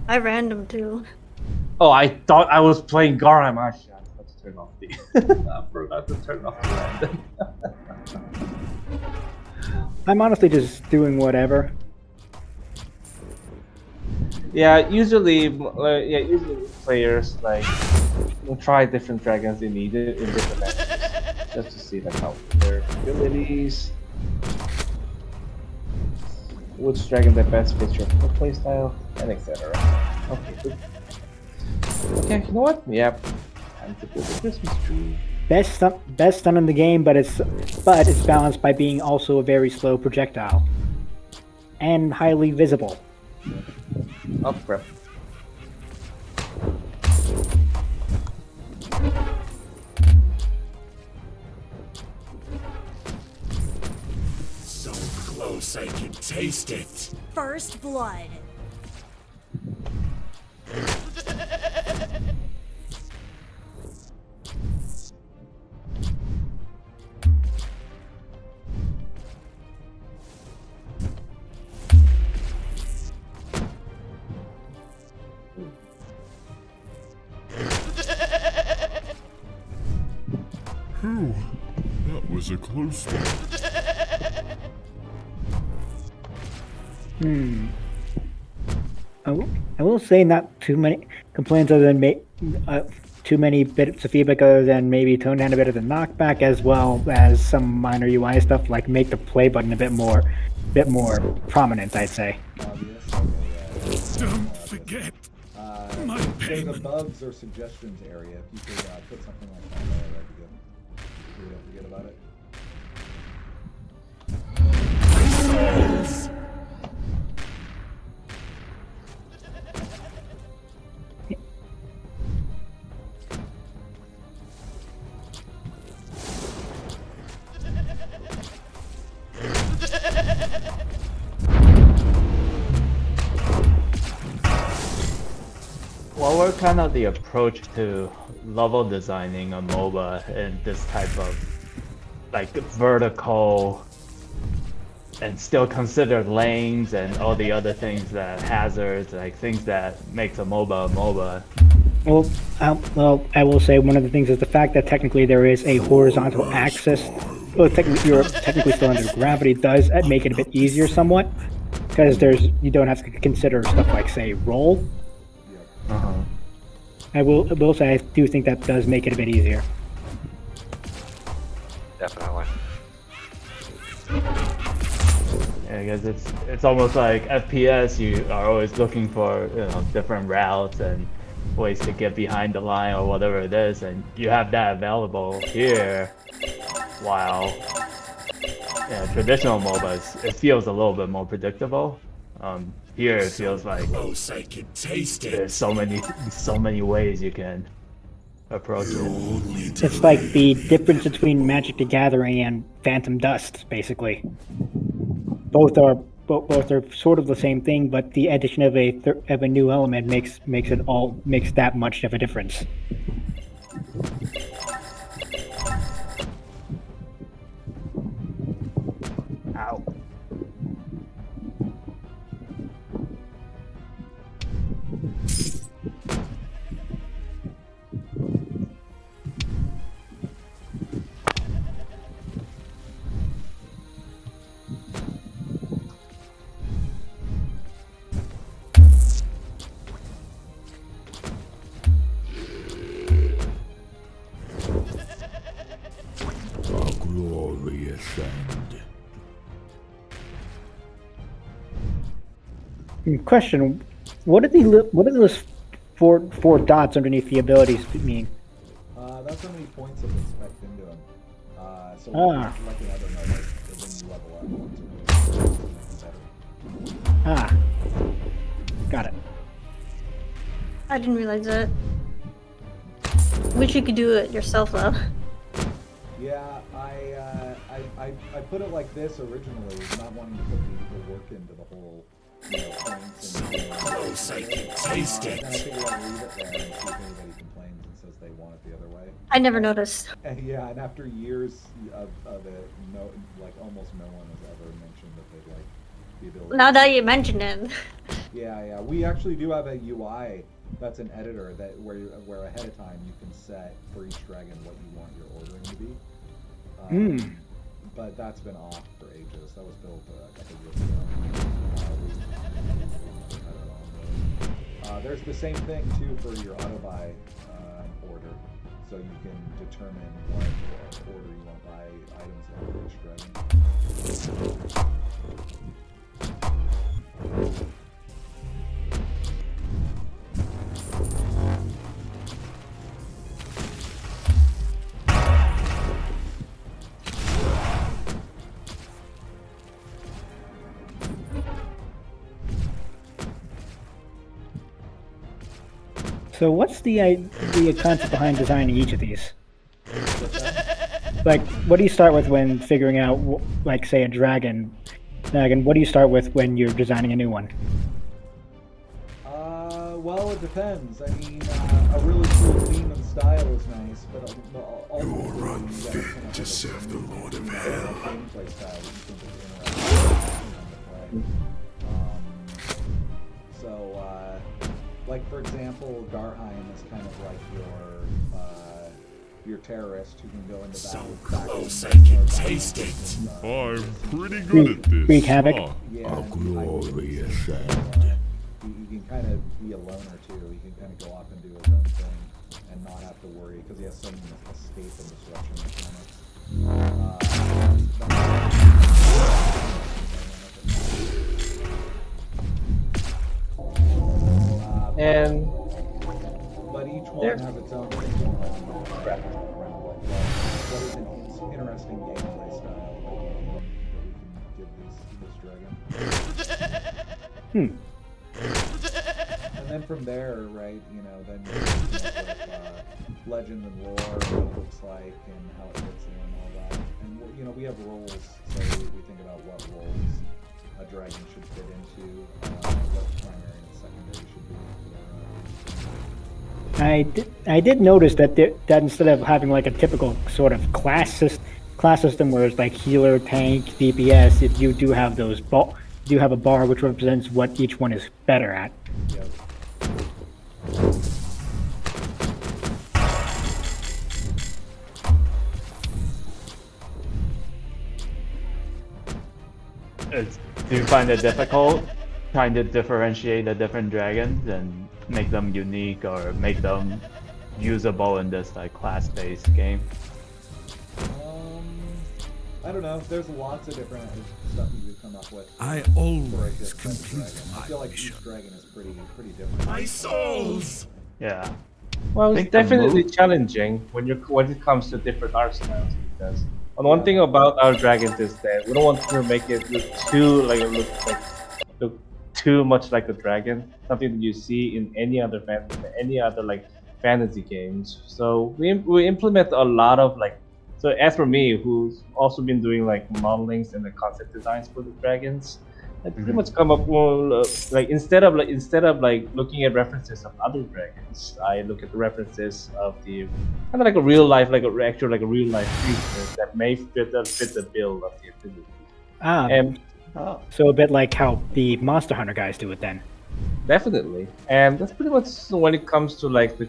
I random too. Oh, I thought I was playing Garham. Actually, I forgot to turn off the. I forgot to turn off the random. I'm honestly just doing whatever. Yeah, usually players like will try different dragons they need in different matches, just to see like how their abilities, which dragon that best fits your playstyle, and etc. Okay, good. Okay, you know what? Yep, time to build a Christmas tree. Best stun in the game, but it's balanced by being also a very slow projectile and highly visible. Oh crap. So close I can taste it. First blood. Whew, that was a close one. I will say not too many complaints other than too many bits of feedback other than maybe tone down a bit of the knockback, as well as some minor UI stuff like make the play button a bit more prominent, I'd say. Obvious. Okay, yeah. Don't forget my There's a payment. bugs or suggestions area. If you could put something like that there, that'd be good. We don't forget about it. What were kind of the approach to level designing a MOBA in this type of like vertical and still consider lanes and all the other things that hazards, like things that makes a MOBA? Well, I will say one of the things is the fact that technically there is a horizontal axis. Well, technically you're technically still under gravity does make it a bit easier somewhat, because you don't have to consider stuff like say roll. I will say I do think that does make it a bit easier. Definitely. Yeah, I guess it's almost like FPS. You are always looking for different routes and ways to get behind the line or whatever it is, and you have that available here. While traditional MOBAs, it feels a little bit more predictable. Here it feels like Close I can taste it. there's so many ways you can approach it. It's like the difference between Magic the Gathering and Phantom Dust, basically. Both are sort of the same thing, but the addition of a new element makes that much of a difference. Ow. A glorious end. Question: what do those four dots underneath the abilities mean? That's how many points have been spec'd into them. So like in other modes, when you level up, points are better. Got it. I didn't realize that. Wish you could do it yourself though. Yeah, I put it like this originally, not wanting to put the work into the whole, points and Close I can taste and then I it. figured I'd leave it there and see if anybody complains and says they want it the other way. I never noticed. And yeah, and after years of it, almost no one has ever mentioned that they'd like the ability. Now that you mention it. Yeah. We actually do have a UI that's an editor where ahead of time you can set for each dragon what you want your ordering to be. But that's been off for ages. That was built a couple years ago. There's the same thing too for your auto buy order, so you can determine what order you want to buy items in for each dragon. So what's the concept behind designing each of these? Like, what do you start with when figuring out, like, say, a dragon? What do you start with when you're designing a new one? Well, it depends. I mean, a really cool theme and style is nice, but ultimately, Your run you gotta fit come up to with serve the Lord of a Hell. gameplay style that you think is interesting to play. Like for example, Garheim is kind of like your terrorist who can go into So battle. close I can taste it. I'm pretty good at this. Wreak havoc. huh? Yeah, A and glorious he can kind of be a loner too. He can kind of go off and do his own thing and not have to worry because he has some escape and disruption mechanics. And But each one has its own thing around what is an interesting gameplay style that we can give this dragon. And then from there, right, then you come up with legend and lore, what it looks like, and how it fits in and all that. And we have roles, so we think about what roles a dragon should fit into, what primary and secondary should be. I did notice that that instead of having like a typical sort of class system where it's like healer, tank, DPS, you do have those you have a bar which represents what each one is better at. Yep. Do you find it difficult trying to differentiate the different dragons and make them unique or make them usable in this like class-based game? I don't know. There's lots of different stuff you could come up with. I for a always different complete dragon. I my feel like mission. each dragon is pretty different. My souls! Yeah. Well, think it's the definitely move- challenging when it comes to different art styles because one thing about our dragons is that we don't want to make it look too much like a dragon, something that you see in any other fantasy games. So we implement a lot of So as for me, who's also been doing like modelings and the concept designs for the dragons, I pretty much come up with instead of looking at references of other dragons, I look at the references of the kind of like a real life creature that may fit the bill of the ability. And So a bit like how the Monster Hunter guys do it then. definitely, and that's pretty much when it comes to like the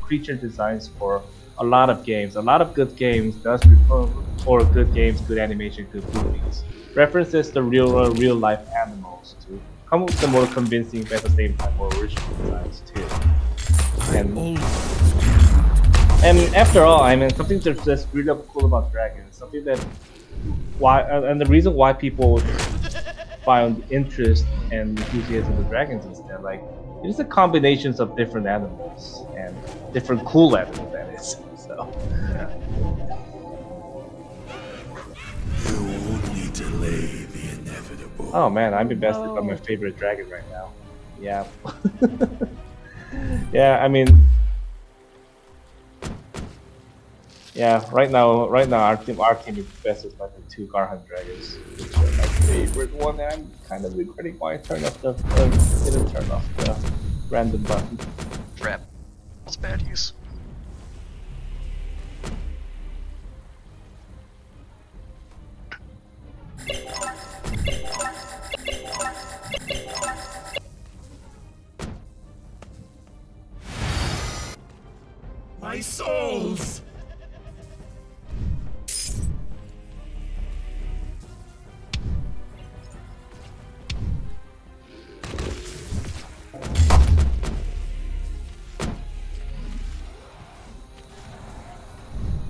creature designs for a lot of games. A lot of good games does refer for good games, good animation, good movies. References the real life animals to come up with the more convincing, but at the same time more original designs too. And after all, I mean, something that's really really cool about dragons, something that and the reason why people find interest and enthusiasm in dragons is that it is a combinations of different animals and different cool animals, that is. So You only delay the inevitable. oh man, I'm invested on my favorite dragon right now. Yeah. Yeah, I mean, yeah, right now our team is invested by the 2 Garhan dragons, which are my favorite one. And I'm kind of regretting why I didn't turn off the random button. Trap. That's bad use. my souls!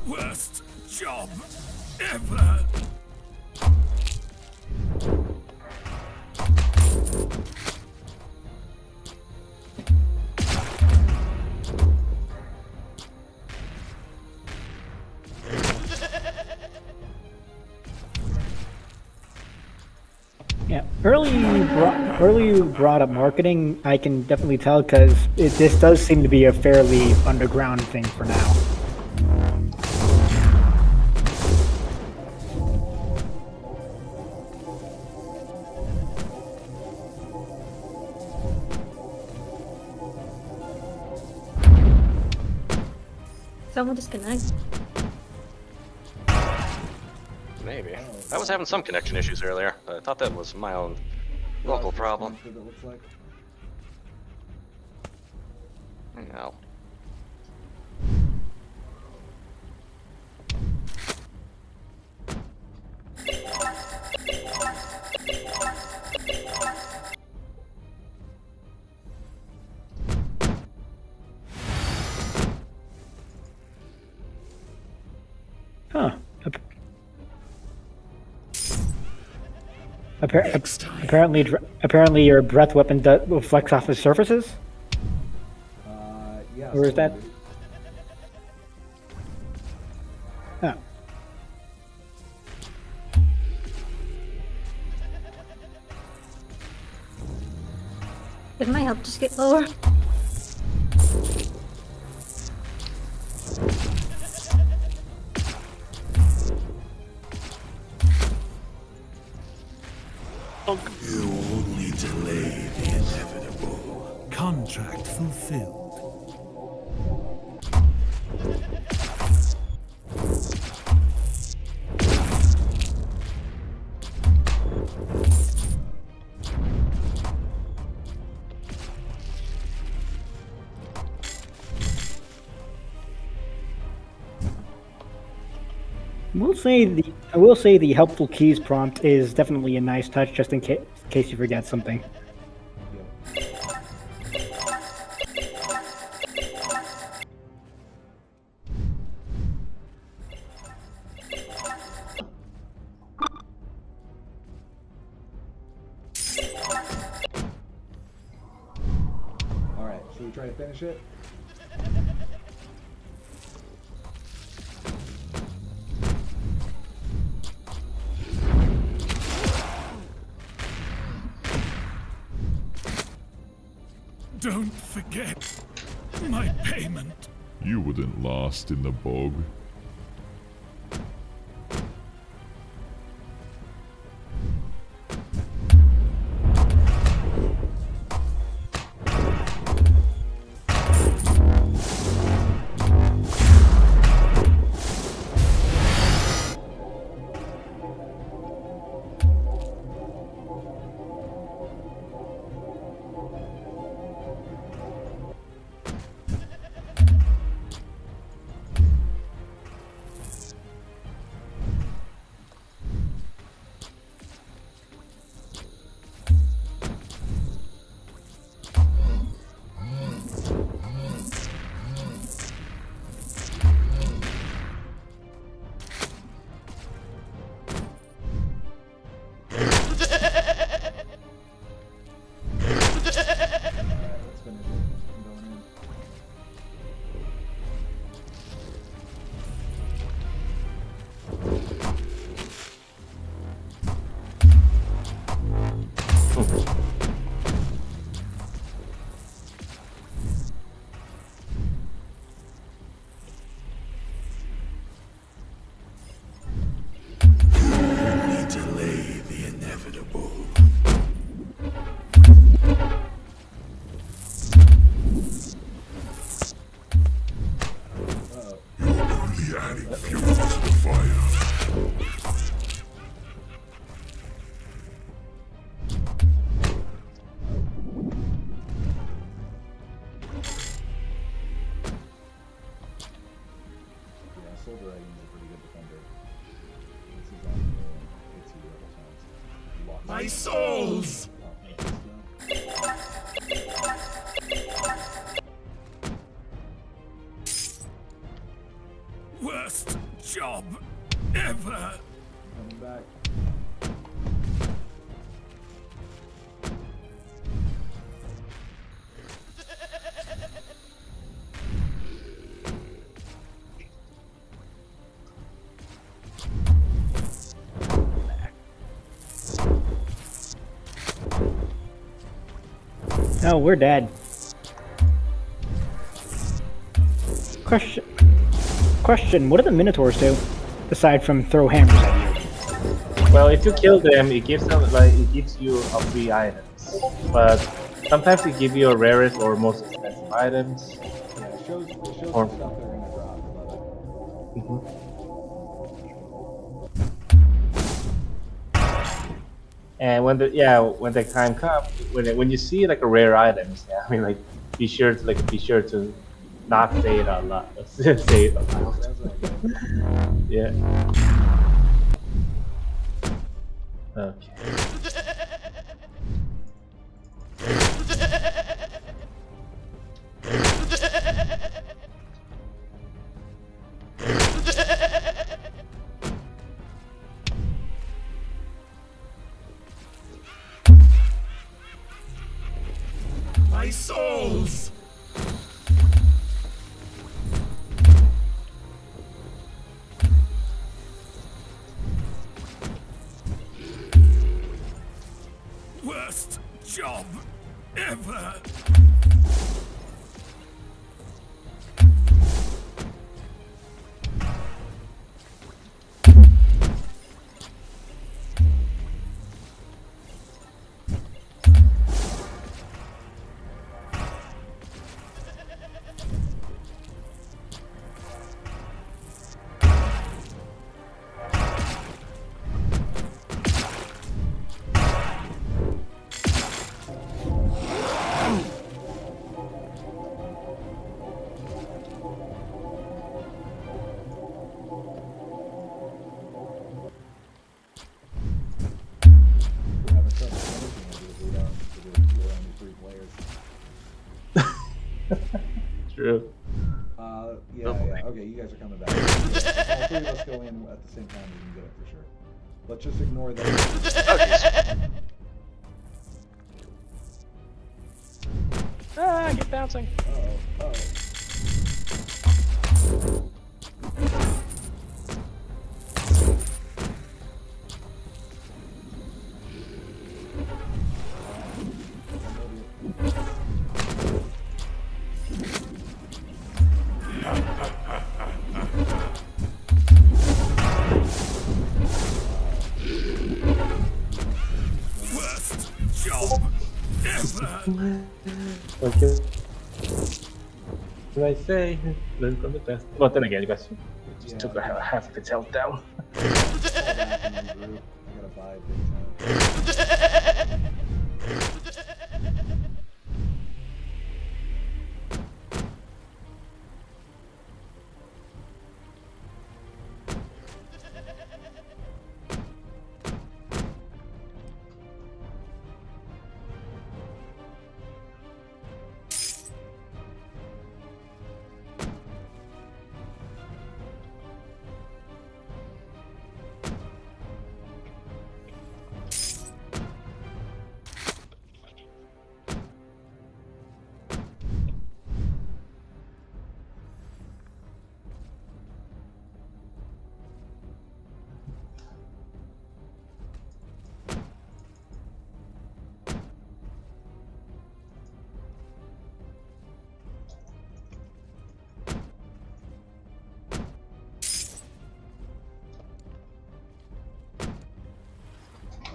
Worst job ever! Yeah, early you brought up marketing. I can definitely tell because this does seem to be a fairly underground thing for now. Someone disconnect. Maybe. I was having some connection issues earlier, but I thought that was my own local problem. That's what it looks like. No. Huh. Apparently your breath weapon reflects off of surfaces? Yeah. Or is that... so- Huh. Did my health just get lower? You only delay the inevitable. Contract fulfilled. I will say the helpful keys prompt is definitely a nice touch, just in case you forget something. Alright, should we try to finish it? Don't forget my payment. You wouldn't last in the bog. Let's finish it. I'm going in. Only delay the inevitable. You're only adding fuel to the fire. Soul Dragon's a pretty good defender. This is on the hits you a couple times. My souls! Worst job ever. Coming back. No, we're dead. Question, what do the Minotaurs do? Aside from throw hammers at you? Well, if you kill them, it gives you a free items. But sometimes it gives you a rarest or most expensive items. Yeah, it shows the stuff they're gonna drop. And when the time comes, when you see like a rare items, yeah, I mean like be sure to not say it out loud. Say it out loud. Yeah. Okay. My souls! Worst job ever. We're having trouble finishing it because we're only 3 players. True. Yeah. Okay, you guys are coming back. All 3 of us go in at the same time, we can get it for sure. Let's just ignore that. Ah, I keep bouncing. Uh-oh. Worst job ever. Okay. What I say? Learn from the best. Well, then again, you guys just took half of its health down. Fall back and regroup. I gotta buy big time.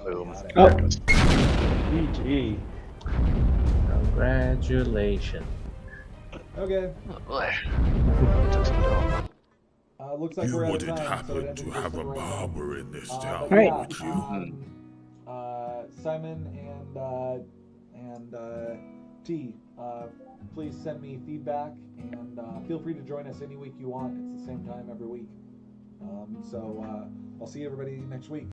Boom. Oh. There it goes. GG. Congratulations. Okay. Oh boy. Took some dough. Looks like You we're out of wouldn't time. So it happen ended to this have a one right now. barber in this town, Right. would you? Simon and T, please send me feedback and feel free to join us any week you want. It's the same time every week. So I'll see everybody next week.